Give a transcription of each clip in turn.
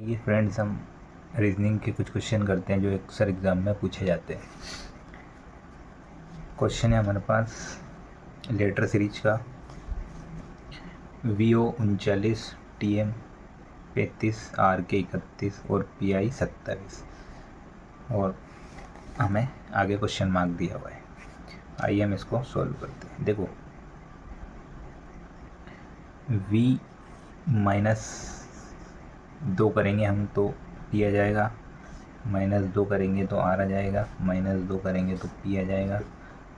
आइए फ्रेंड्स, हम रीजनिंग के कुछ क्वेश्चन करते हैं जो अक्सर एग्ज़ाम में पूछे जाते हैं। क्वेश्चन है हमारे पास लेटर सीरीज का VO 39, TM 35, RK 31 और PI 27 और हमें आगे क्वेश्चन मार्क दिया हुआ है। आइए हम इसको सॉल्व करते हैं। देखो V -2 करेंगे हम तो P आ जाएगा, -2 करेंगे तो R आ जाएगा, -2 करेंगे तो P आ जाएगा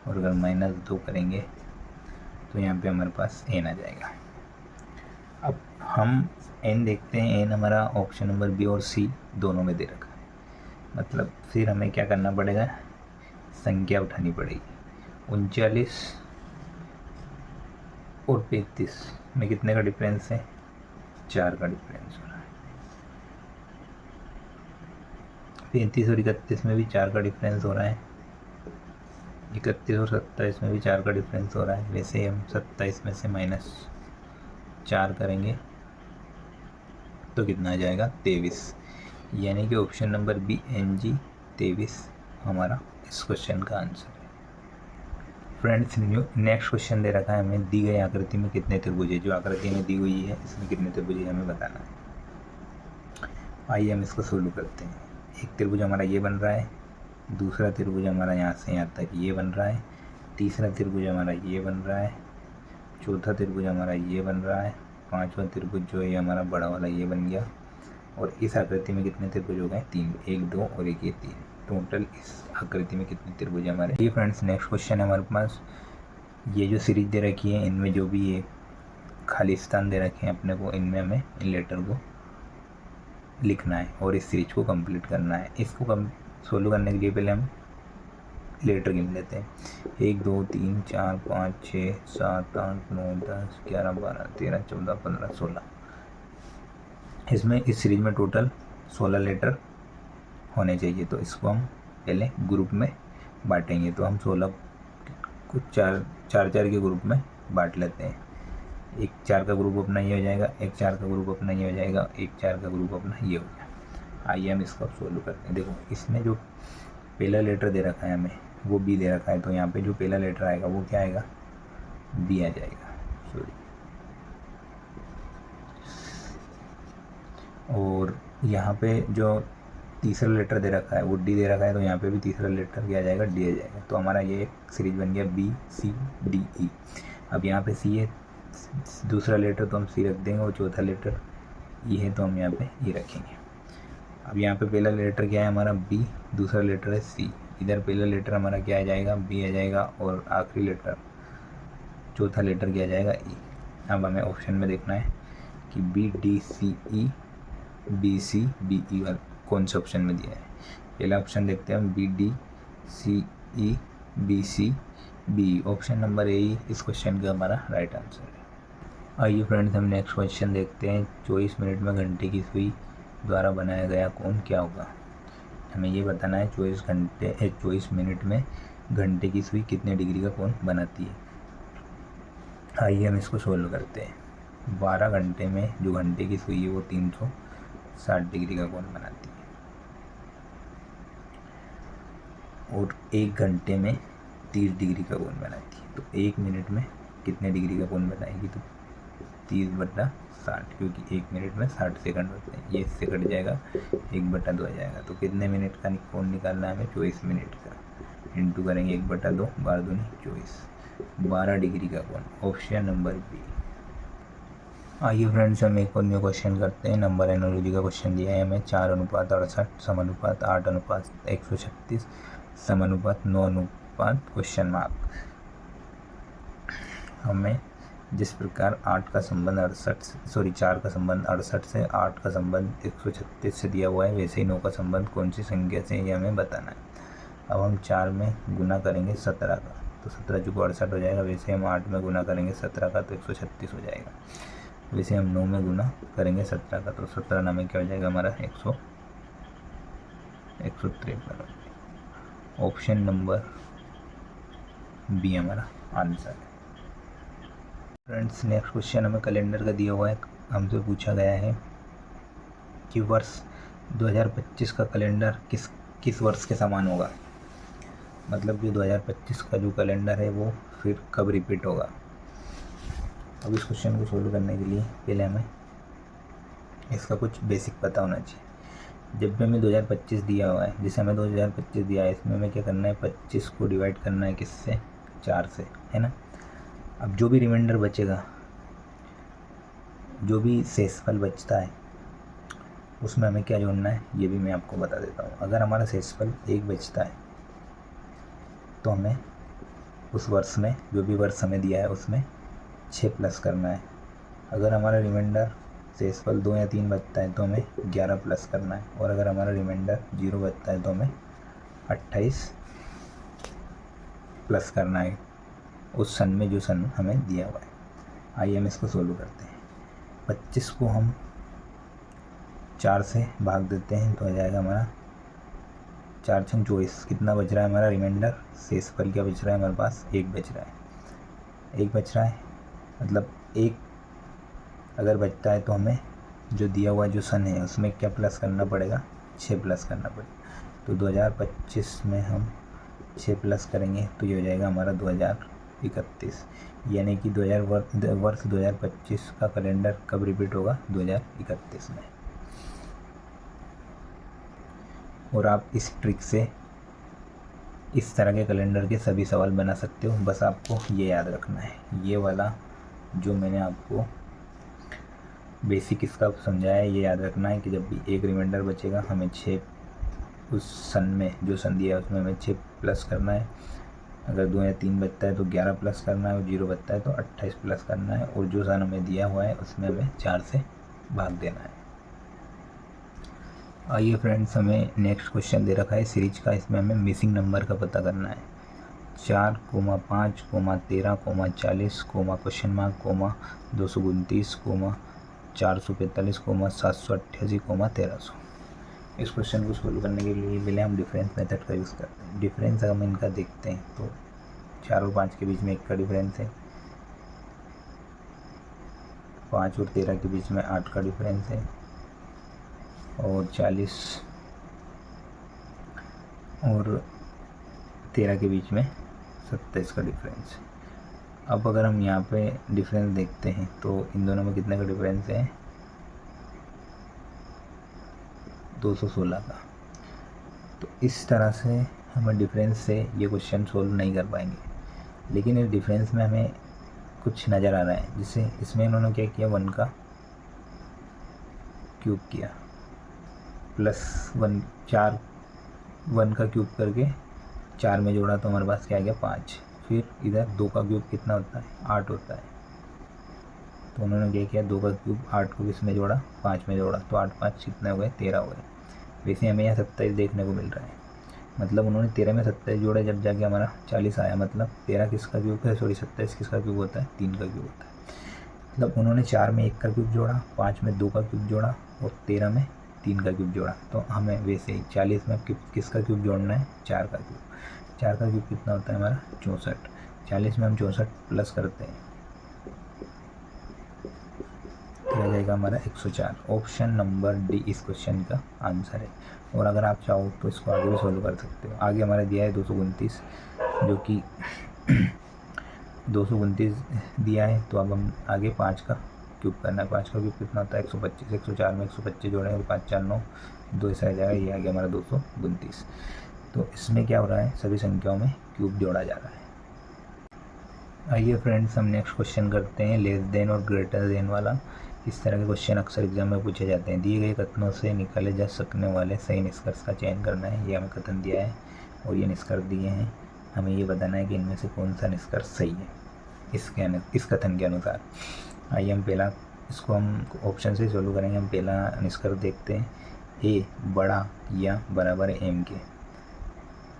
और अगर -2 करेंगे तो यहाँ पे हमारे पास N आ जाएगा। अब हम N देखते हैं। N हमारा ऑप्शन नंबर B और C दोनों में दे रखा है, मतलब फिर हमें क्या करना पड़ेगा, संख्या उठानी पड़ेगी। 39 और 35 में कितने का डिफरेंस है, 4 का डिफरेंस हो रहा है। 35 और 31 में भी 4 का डिफरेंस हो रहा है। 31 और 27 में भी 4 का डिफरेंस हो रहा है। वैसे हम 27 में से -4 करेंगे तो कितना आ जाएगा, 23। यानी कि ऑप्शन नंबर B NG 23 हमारा इस क्वेश्चन का आंसर है। फ्रेंड्स, नेक्स्ट क्वेश्चन दे रखा है हमें, दी गई आकृति में कितने त्रिभुज है। जो आकृति में दी हुई है इसमें कितने त्रिभुज है हमें बताना है। आइए हम इसको सोल्व करते हैं। एक त्रिभुज हमारा ये बन रहा है, दूसरा त्रिभुज हमारा यहाँ से यहाँ तक ये बन रहा है, तीसरा त्रिभुज हमारा ये बन रहा है, चौथा त्रिभुज हमारा ये बन रहा है, पांचवा त्रिभुज जो है हमारा बड़ा वाला ये बन गया। और इस आकृति में कितने त्रिभुज हो गए, 3, 1 2 और एक ये 3। टोटल इस आकृति में कितने त्रिभुज हमारे। ये फ्रेंड्स नेक्स्ट क्वेश्चन है हमारे पास। ये जो सीरीज दे रखी है इनमें जो भी ये खाली स्थान दे रखे हैं अपने को, इनमें हमें इन लेटर को लिखना है और इस सीरीज को कंप्लीट करना है। इसको सोल्व करने के लिए पहले हम लेटर गिन लेते हैं। 1 2 3 4 5 6 7 8 9 10 11 12 13 14 15 16। इसमें इस सीरीज में टोटल 16 लेटर होने चाहिए। तो इसको हम पहले ग्रुप में बांटेंगे। तो हम 16 को चार के ग्रुप में बांट लेते हैं। एक 4 का ग्रुप अपना ये हो जाएगा, एक 4 का ग्रुप अपना ये हो जाएगा, एक 4 का ग्रुप अपना ये हो जाएगा। आइए हम इसको सोल्व करते हैं। देखो इसमें जो पहला लेटर दे रखा है हमें वो B दे रखा है, तो यहाँ पे जो पहला लेटर आएगा वो क्या आएगा, B आ जाएगा। सॉरी, और यहाँ पे जो तीसरा लेटर दे रखा है वो D दे रखा है, तो यहाँ पे भी तीसरा लेटर क्या आ जाएगा, D आ जाएगा। तो हमारा ये एक सीरीज बन गया B C D E। अब यहाँ पे C है, दूसरा लेटर तो हम C रख देंगे और चौथा लेटर E है तो हम यहाँ पे E रखेंगे। अब यहाँ पे पहला लेटर क्या है हमारा B, दूसरा लेटर है C। इधर पहला लेटर हमारा क्या आ जाएगा, B आ जाएगा और आखिरी लेटर चौथा लेटर क्या आ जाएगा, E। अब हमें ऑप्शन में देखना है कि B D C E B C B E वाला कौन से ऑप्शन में दिया है। पहला ऑप्शन देखते हैं हम, B D C E B C B। Option number A ही इस क्वेश्चन का हमारा राइट आंसर है। आइए फ्रेंड्स हम नेक्स्ट क्वेश्चन देखते हैं। 24 मिनट में घंटे की सुई द्वारा बनाया गया कोण क्या होगा। हमें ये बताना है 24 मिनट में घंटे की सुई कितने डिग्री का कोण बनाती है। आइए हम इसको सोल्व करते हैं। 12 घंटे में जो घंटे की सुई है वो 360 डिग्री का कोण बनाती है और 1 घंटे में 30 डिग्री का कोण बनाती है। तो 1 मिनट में कितने डिग्री का कोण बनाएगी, तो 30/60, क्योंकि 1 मिनट में 60 सेकंड होते हैं। ये इससे कट जाएगा, 1/2 आ जाएगा। तो कितने मिनट का कोण निकालना है हमें, 24 मिनट का। इंटू करेंगे 1/2, 12 दूनी 24, 12 डिग्री का कोण। Option number B। आइए फ्रेंड्स हम एक और न्यू क्वेश्चन करते हैं। नंबर एनोलॉजी का क्वेश्चन दिया है हमें। 4:68 समानुपात 8:136 समानुपात 9 क्वेश्चन मार्क। हमें जिस प्रकार 4 का संबंध 68 से, 8 का संबंध 136 से दिया हुआ है, वैसे ही 9 का संबंध कौन सी संख्या से, ये हमें बताना है। अब हम 4 में गुना करेंगे 17 का, तो 17 चुको 68 हो जाएगा। वैसे हम 8 में गुना करेंगे 17 का, तो 136 हो जाएगा। वैसे हम 9 में गुना करेंगे 17 का, तो 17 नाम में क्या हो जाएगा हमारा 153। ऑप्शन नंबर B हमारा आंसर है। फ्रेंड्स नेक्स्ट क्वेश्चन हमें कैलेंडर का दिया हुआ है। हमसे पूछा गया है कि वर्ष 2025 का कैलेंडर किस वर्ष के समान होगा, मतलब कि 2025 का जो कैलेंडर है वो फिर कब रिपीट होगा। अब इस क्वेश्चन को सोल्व करने के लिए पहले हमें इसका कुछ बेसिक पता होना चाहिए। जब भी हमें 2025 दिया हुआ है, जैसे हमें 2025 दिया है, इसमें हमें क्या करना है, 25 को डिवाइड करना है किससे, 4 से, है ना। अब जो भी रिमाइंडर बचेगा, जो भी शेषफल बचता है, उसमें हमें क्या जोड़ना है ये भी मैं आपको बता देता हूँ। अगर हमारा शेषफल 1 बचता है तो हमें उस वर्ष में, जो भी वर्ष हमें दिया है उसमें 6 प्लस करना है। अगर हमारा रिमाइंडर शेषफल 2 या 3 बचता है तो हमें 11 प्लस करना है। और अगर हमारा रिमाइंडर 0 बचता है तो हमें 28 प्लस करना है उस सन में जो सन हमें दिया हुआ है। आइए हम इसको सोल्व करते हैं। 25 को हम 4 से भाग देते हैं तो आ जाएगा हमारा 4 छंग 24। कितना बच रहा है हमारा रिमाइंडर, शेषफल क्या बच रहा है हमारे पास, 1 बच रहा है। 1 बच रहा है मतलब 1 अगर बचता है तो हमें जो दिया हुआ जो सन है उसमें क्या प्लस करना पड़ेगा, 6 प्लस करना पड़ेगा। तो 2025 में हम 6 प्लस करेंगे तो ये हो जाएगा हमारा 2031, यानी कि वर्ष 2025 का कैलेंडर कब रिपीट होगा, 2031 में। और आप इस ट्रिक से इस तरह के कैलेंडर के सभी सवाल बना सकते हो। बस आपको ये याद रखना है, ये वाला जो मैंने आपको बेसिक इसका समझाया है, ये याद रखना है कि जब भी एक रिमाइंडर बचेगा हमें 6 उस सन में जो सन दिया है उसमें हमें 6 प्लस करना है। अगर 2 या 3 बचता है तो 11 प्लस करना है, और 0 बचता है तो 28 प्लस करना है, और जो सन हमें दिया हुआ है उसमें हमें 4 से भाग देना है। आइए फ्रेंड्स, हमें नेक्स्ट क्वेश्चन दे रखा है सीरीज का, इसमें हमें मिसिंग नंबर का पता करना है। 4, 5, 13, 40, क्वेश्चन मार्क, 229, 445, 788, 1300। इस क्वेश्चन को सोल्व करने के लिए पहले हम डिफरेंस मेथड का यूज़ करते हैं। डिफरेंस अगर हम इनका देखते हैं तो 4 और 5 के बीच में 1 का डिफरेंस है, 5 और 13 के बीच में 8 का डिफरेंस है, और 40 और 13 के बीच में 27 का डिफरेंस है। अब अगर हम यहाँ पे डिफरेंस देखते हैं तो इन दोनों में कितने का डिफरेंस है, 216 का। तो इस तरह से हमें डिफरेंस से ये क्वेश्चन सोल्व नहीं कर पाएंगे, लेकिन इस डिफरेंस में हमें कुछ नज़र आ रहा है। जिससे इसमें इन्होंने क्या किया, 1 का क्यूब किया, प्लस 1, 4 1 का क्यूब करके 4 में जोड़ा तो हमारे पास क्या आ गया, 5। फिर इधर 2 का क्यूब कितना होता है, 8 होता है। तो उन्होंने क्या किया, 2 का क्यूब 8 को किस में जोड़ा, 5 में जोड़ा, तो 8 5 कितने हो गए, 13 हो गए। वैसे हमें यहाँ 27 देखने को मिल रहा है, मतलब उन्होंने 13 में 27 जोड़ा, जब जाके हमारा 40 आया। मतलब 13 किसका क्यूब है, 27 किसका क्यूब होता है, 3 का क्यूब होता है। मतलब उन्होंने 4 में 1 का क्यूब जोड़ा, 5 में 2 का क्यूब जोड़ा, और 13 में 3 का क्यूब जोड़ा। तो हमें वैसे ही 40 में किसका क्यूब जोड़ना है, 4 का क्यूब। 4 का क्यूब कितना होता है हमारा, 64। 40 में हम 64 प्लस करते हैं तो आ जाएगा हमारा 104। ऑप्शन नंबर डी इस क्वेश्चन का आंसर है। और अगर आप चाहो तो इसको आगे भी सोल्व कर सकते हो। आगे हमारा दिया है 229, जो कि 229 दिया है, तो अब हम आगे 5 का क्यूब करना है। 5 का क्यूब कितना होता है, 125। 104 में 125 जोड़ेंगे, 5 4 9, 2 ऐसा आ जाएगा, ये आ गया हमारा 229। तो इसमें क्या हो रहा है, सभी संख्याओं में क्यूब जोड़ा जा रहा है। आइए फ्रेंड्स, हम नेक्स्ट क्वेश्चन करते हैं, लेस देन और ग्रेटर देन वाला। इस तरह के क्वेश्चन अक्सर एग्जाम में पूछे जाते हैं। दिए गए कथनों से निकाले जा सकने वाले सही निष्कर्ष का चयन करना है। ये हमें कथन दिया है और ये निष्कर्ष दिए हैं, हमें ये बताना है कि इनमें से कौन सा निष्कर्ष सही है इस कथन के अनुसार। आइए हम पहला, इसको हम ऑप्शन से सोल्व करेंगे। हम पहला निष्कर्ष देखते हैं, ए बड़ा या बराबर है एम के।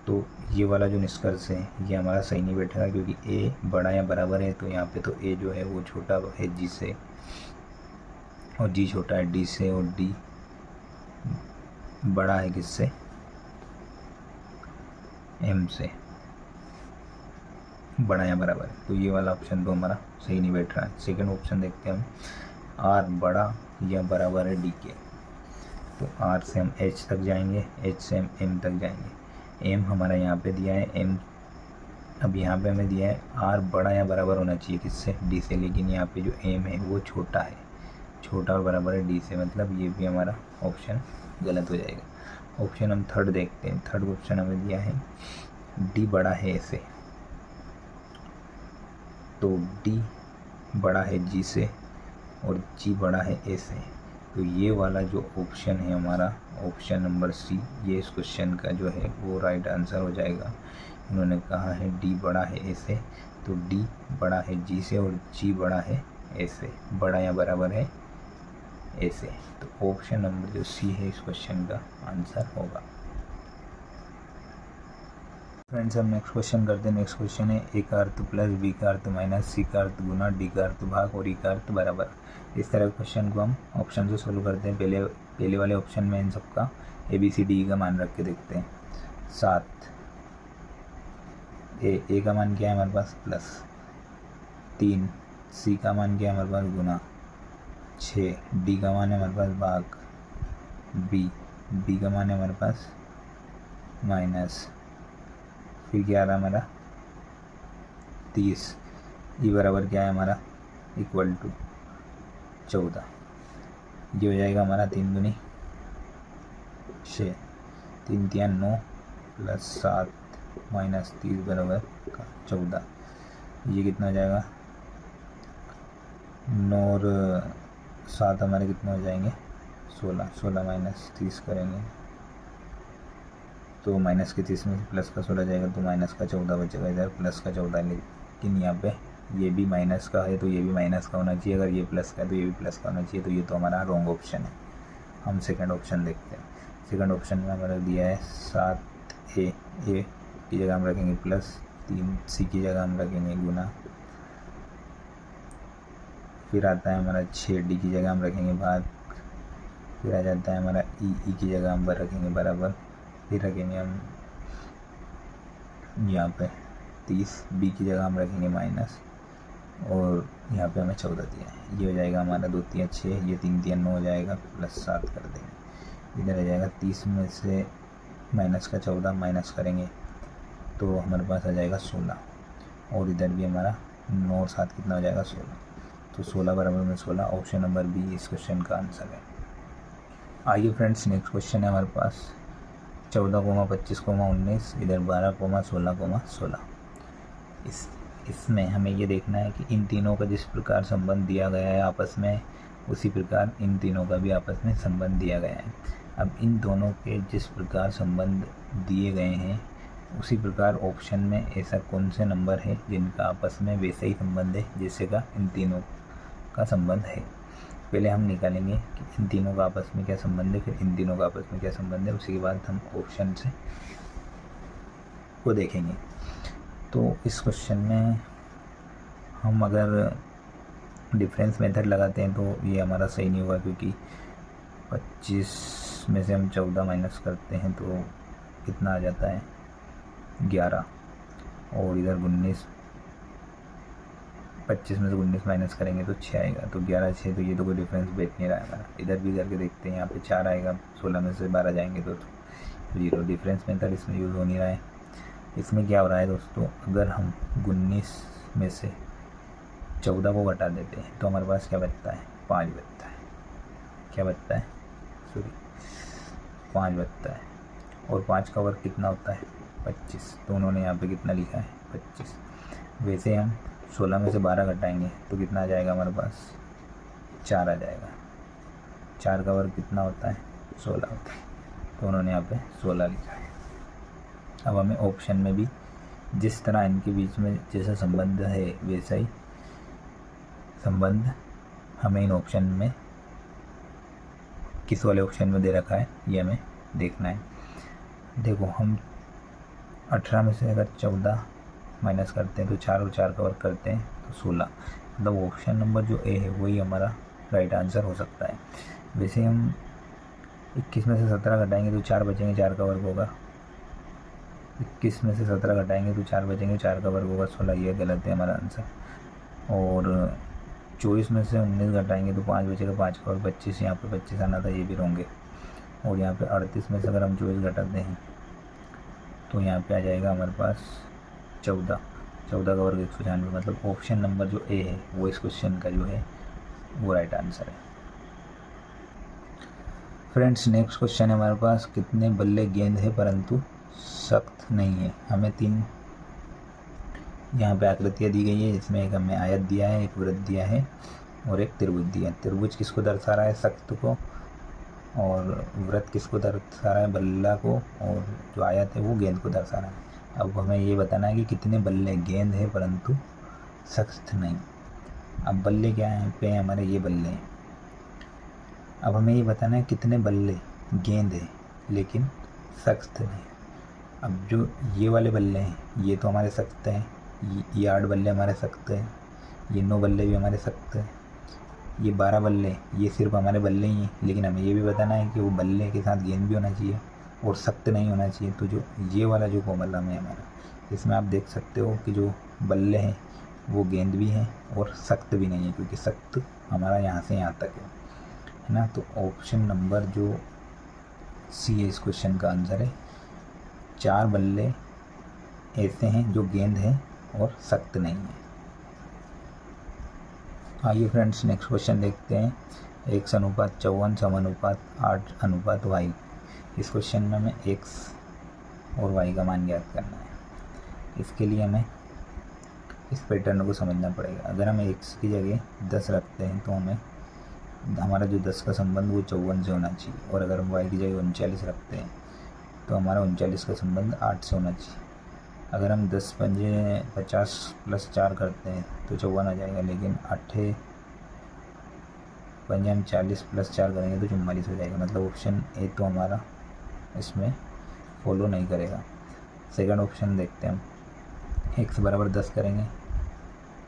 तो ये वाला जो निष्कर्ष है ये हमारा सही नहीं बैठेगा, क्योंकि ए बड़ा या बराबर है, तो यहाँ पे तो ए जो है वो छोटा है जी से, और जी छोटा है डी से, और डी बड़ा है किससे, एम से, बड़ा या बराबर है। तो ये वाला ऑप्शन तो हमारा सही नहीं बैठ रहा है। सेकंड ऑप्शन देखते हैं हम, आर बड़ा या बराबर है डी के। तो आर से हम एच तक जाएंगे, एच से हम एम तक जाएंगे। एम हमारा यहाँ पे दिया है, एम अब यहाँ पे हमें दिया है आर बड़ा या बराबर होना चाहिए किससे, डी से, लेकिन यहाँ पे जो एम है वो छोटा है, छोटा और बराबर है डी से, मतलब ये भी हमारा ऑप्शन गलत हो जाएगा। ऑप्शन हम थर्ड देखते हैं। थर्ड ऑप्शन हमें दिया है डी बड़ा है ए से, तो डी बड़ा है जी से और जी बड़ा है ए से, तो ये वाला जो ऑप्शन है हमारा ऑप्शन नंबर सी, ये इस क्वेश्चन का जो है वो राइट आंसर हो जाएगा। इन्होंने कहा है डी बड़ा है ए से, तो डी बड़ा है जी से और जी बड़ा है ए से, बड़ा या बराबर है ए से, तो ऑप्शन नंबर जो सी है इस क्वेश्चन का आंसर होगा। फ्रेंड्स हम नेक्स्ट क्वेश्चन करते हैं। नेक्स्ट क्वेश्चन है ए का अर्थ प्लस, बी का अर्थ माइनस, सी का अर्थ गुना, डी का अर्थ भाग और ई का अर्थ बराबर। इस तरह के क्वेश्चन को हम ऑप्शन से सोल्व करते हैं। पहले वाले ऑप्शन में इन सबका ए बी सी डी का मान रख के देखते हैं। 7 ए का मान क्या है हमारे पास प्लस, 3 सी का मान क्या है हमारे पास गुना, 6 डी का मान है हमारे पास भाग, बी का मान है हमारे पास माइनस, फिर क्या आ रहा है हमारा 30, ई बराबर क्या है हमारा इक्वल टू 14। ये हो जाएगा हमारा 3 दूनी 6, 3 तिया 9 प्लस 7 माइनस 30 बराबर का 14। ये कितना हो जाएगा 9 और 7 हमारे कितने हो जाएंगे 16, 16 माइनस 30 करेंगे तो माइनस के 30 में से प्लस का 16 जाएगा तो माइनस का 14 बचेगा, इधर प्लस का 14, लेकिन यहाँ पे ये भी माइनस का है तो ये भी माइनस का होना चाहिए, अगर ये प्लस का है तो ये भी प्लस का होना चाहिए, तो ये तो हमारा रॉन्ग ऑप्शन है। हम सेकंड ऑप्शन देखते हैं। सेकंड ऑप्शन में हमारा दिया है 7 ए की जगह हम रखेंगे प्लस, 3 सी की जगह हम रखेंगे गुना, फिर आता है हमारा 6 डी की जगह हम रखेंगे भाग, फिर आ जाता है हमारा ई की जगह हम रखेंगे बराबर, फिर रखेंगे हम यहाँ पे 30, बी की जगह हम रखेंगे माइनस और यहाँ पे हमें 14 दिया है। ये हो जाएगा हमारा 2 तिया 6, ये 3 तिया 9 हो जाएगा, प्लस 7 कर देंगे, इधर आ जाएगा 30 में से माइनस का 14 माइनस करेंगे तो हमारे पास आ जाएगा 16, और इधर भी हमारा 9 और 7 कितना हो जाएगा 16, तो 16 बराबर में 16, ऑप्शन नंबर बी इस क्वेश्चन का आंसर है। आइए फ्रेंड्स नेक्स्ट क्वेश्चन है हमारे पास 14, 25, 19, इधर 12, 16, 16। इसमें हमें ये देखना है कि इन तीनों का जिस प्रकार संबंध दिया गया है आपस में, उसी प्रकार इन तीनों का भी आपस में संबंध दिया गया है। अब इन दोनों के जिस प्रकार संबंध दिए गए हैं उसी प्रकार ऑप्शन में ऐसा कौन से नंबर है जिनका आपस में वैसा ही संबंध है जैसे का इन तीनों का संबंध है। पहले हम निकालेंगे कि इन तीनों का आपस में क्या संबंध है, फिर इन तीनों का आपस में क्या संबंध है, उसी के बाद हम ऑप्शन से को देखेंगे। तो इस क्वेश्चन में हम अगर डिफरेंस मेथड लगाते हैं तो ये हमारा सही नहीं होगा, क्योंकि 25 में से हम 14 माइनस करते हैं तो कितना आ जाता है 11, और इधर 19, 25 में से 19 माइनस करेंगे तो 6 आएगा, तो 11 6, तो ये तो कोई डिफरेंस बैठ नहीं रहा है हमारा। इधर भी करके देखते हैं, यहाँ पे 4 आएगा, 16 में से 12 जाएंगे तो 0। डिफरेंस मेथड इसमें यूज़ हो नहीं रहा है। इसमें क्या हो रहा है दोस्तों, अगर हम 19 में से 14 को घटा देते हैं तो हमारे पास क्या बचता है 5 बचता है, क्या बचता है 5 बचता है, और 5 का वर्ग कितना होता है 25, तो उन्होंने यहाँ पे कितना लिखा है 25। वैसे हम 16 में से 12 घटाएंगे तो कितना आ जाएगा हमारे पास 4 आ जाएगा, 4 का वर्ग कितना होता है 16 होता है, तो उन्होंने यहाँ पे 16 लिखा है। अब हमें ऑप्शन में भी जिस तरह इनके बीच में जैसा संबंध है वैसा ही संबंध हमें इन ऑप्शन में किस वाले ऑप्शन में दे रखा है ये हमें देखना है। देखो हम 18 में से अगर 14 माइनस करते हैं तो 4 और 4 का वर्ग करते हैं तो 16, मतलब ऑप्शन नंबर जो ए है वही हमारा राइट आंसर हो सकता है। वैसे हम 21 में से 17 घटाएंगे तो 4 बचेंगे, 4 का वर्ग होगा, 21 में से 17 घटाएंगे तो 4 बचेंगे, 4 का वर्ग होगा 16, ये गलत है हमारा आंसर। और 24 में से 19 घटाएंगे तो 5 बचेगा, 5 का वर्ग 25, यहाँ पे 25 आना था, ये भी रोंगे। और यहाँ पे 38 में से अगर हम 24 घटाते हैं तो यहाँ पे आ जाएगा हमारे पास 14 का वर्ग 196, मतलब ऑप्शन नंबर जो ए है वो इस क्वेश्चन का जो है वो राइट आंसर है। फ्रेंड्स नेक्स्ट क्वेश्चन है हमारे पास, कितने बल्ले गेंद है परंतु सख्त नहीं है। हमें 3 यहाँ पे आकृतियाँ दी गई है, इसमें एक हमें आयत दिया है, एक वृत्त दिया है और एक त्रिभुज दिया है। त्रिभुज किसको दर्शा रहा है? सख्त को, और वृत्त किसको दर्शा रहा है? बल्ला को, और जो आयत है वो गेंद को दर्शा रहा है। अब हमें ये बताना है कि कितने बल्ले गेंद है परंतु सख्त नहीं। अब बल्ले क्या हैं पे हमारे ये बल्ले हैं। अब हमें ये बताना है कितने बल्ले गेंद है लेकिन सख्त नहीं। अब जो ये वाले बल्ले हैं ये तो हमारे सख्त हैं, ये 8 बल्ले हमारे सख्त हैं, ये 9 बल्ले भी हमारे सख्त हैं, ये 12 बल्ले ये सिर्फ हमारे बल्ले ही हैं। लेकिन हमें ये भी बताना है कि वो बल्ले के साथ गेंद भी होना चाहिए और सख्त नहीं होना चाहिए। तो जो ये वाला जो कॉलम है हमारा, इसमें आप देख सकते हो कि जो बल्ले हैं वो गेंद भी हैं और सख्त भी नहीं है, क्योंकि सख्त हमारा यहाँ से यहाँ तक है ना। तो ऑप्शन नंबर जो सी है इस क्वेश्चन का आंसर है। 4 बल्ले ऐसे हैं जो गेंद है और सख्त नहीं है। आइए फ्रेंड्स नेक्स्ट क्वेश्चन देखते हैं। x अनुपात 54 समानुपात 8 अनुपात y। इस क्वेश्चन में हमें x और y का मान ज्ञात करना है। इसके लिए हमें इस पैटर्न को समझना पड़ेगा। अगर हम x की जगह 10 रखते हैं तो हमें हमारा जो 10 का संबंध वो 54 से होना चाहिए, और अगर हम y की जगह 39 रखते हैं तो हमारा 39 का संबंध 8 से होना चाहिए। अगर हम 10 पंजे 50 + 4 करते हैं तो 54 आ जाएगा, लेकिन 8 पंजे हम 40 + 4 करेंगे तो 44 हो जाएगा। मतलब ऑप्शन ए तो हमारा इसमें फॉलो नहीं करेगा। सेकंड ऑप्शन देखते हैं हम। x बराबर 10 करेंगे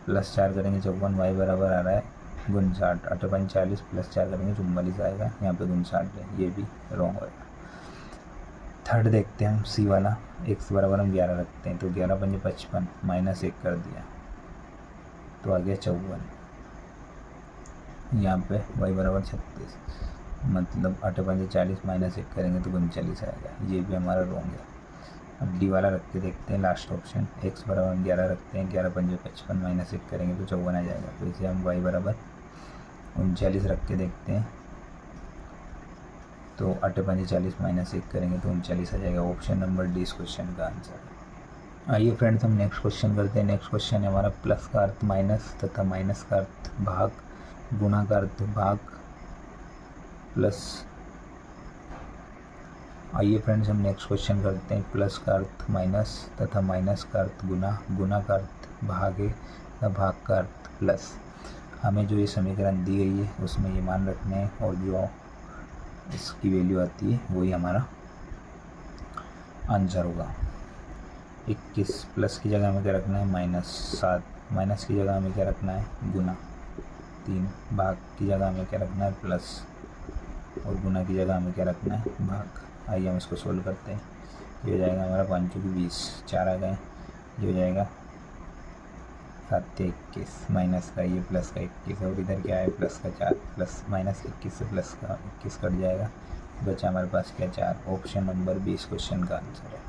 + 4 करेंगे 54, y बराबर आ रहा है 59, 8 पंजे 40 + 4 करेंगे 44 आएगा, यहाँ पे 59 है, ये भी रॉन्ग होगा। थर्ड देखते हैं हम सी वाला। x बराबर हम 11 रखते हैं तो 11 पंजे 55 -1 कर दिया तो आ गया 54। यहाँ पे y बराबर 36, मतलब 8 पंजे 40 -1 करेंगे तो 39 आएगा, ये भी हमारा रॉन्ग है। अब डी वाला रख के देखते हैं लास्ट ऑप्शन। x बराबर हम 11 रखते हैं, 11 पंजे 55 -1 करेंगे तो 54 आ जाएगा। तो इसे हम y बराबर 39 रख के देखते हैं तो 8 पंजे 40 -1 करेंगे तो 39 आ जाएगा। ऑप्शन नंबर डी इस क्वेश्चन का आंसर है। आइए फ्रेंड्स हम नेक्स्ट क्वेश्चन करते हैं। नेक्स्ट क्वेश्चन है हमारा प्लस का अर्थ माइनस तथा माइनस का अर्थ भाग, गुना का अर्थ भाग प्लस। आइए फ्रेंड्स हम नेक्स्ट क्वेश्चन करते हैं। प्लस का अर्थ माइनस तथा माइनस का अर्थ गुना, गुना का अर्थ भाग है तथा भाग का अर्थ प्लस। हमें जो ये समीकरण दी गई है उसमें ये मान रखने हैं, और जो इसकी वैल्यू आती है वही हमारा आंसर होगा। 21 प्लस की जगह हमें क्या रखना है? -7, माइनस की जगह हमें क्या रखना है? गुना 3, भाग की जगह हमें क्या रखना है? प्लस, और गुना की जगह हमें क्या रखना है? भाग। आइए हम इसको सोल्व करते हैं। ये हो जाएगा हमारा 5 × 20, 4 आ गए। ये हो जाएगा 7 × 21, माइनस का ये प्लस का 21, और इधर क्या है? प्लस का 4, प्लस माइनस 21 से प्लस का 21 कट जाएगा, बचा हमारे पास क्या? 4। ऑप्शन नंबर बी इस क्वेश्चन का आंसर है।